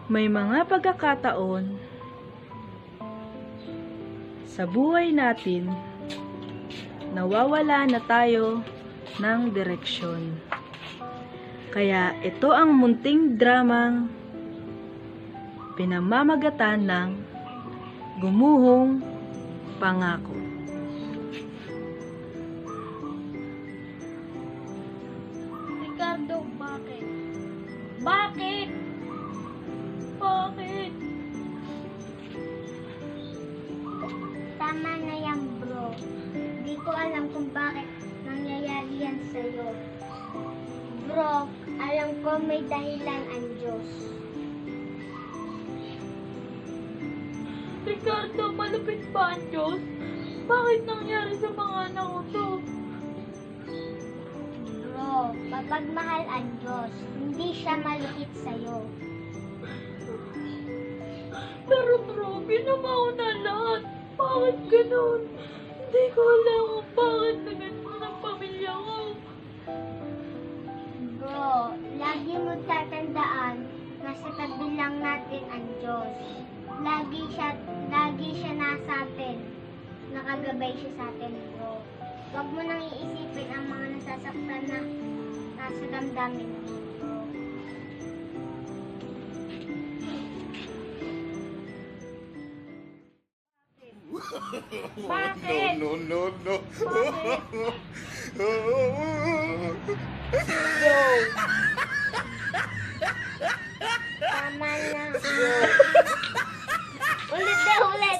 May mga pagkakataon sa buhay natin nawawala na tayo ng direksyon. Kaya ito ang munting dramang pinamamagatan ng gumuhong pangako. Ricardo, bakit? Bakit? Bakit? Tama na yan, bro. Di ko alam kung bakit nangyayari yan sa'yo. Bro, alam ko may dahilan ang Diyos. Ricardo, malupit ba ang Diyos? Bakit nangyari sa mga anak ko to? Bro, mapagmahal ang Diyos. Hindi siya malupit sa'yo. Pero bro, ginawa ko na lahat. Bakit ganun? Hindi ko alam kung bakit naganto ng pamilya ko. Bro, lagi mo tatandaan na sa tabi lang natin ang Diyos. Lagi siya nasa atin. Nakagabay siya sa atin, bro. Huwag mo nang iisipin ang mga nasasaktan na nasa damdamin mo, bro. Bakit? No. Tama na, bro. Ulit na ulit.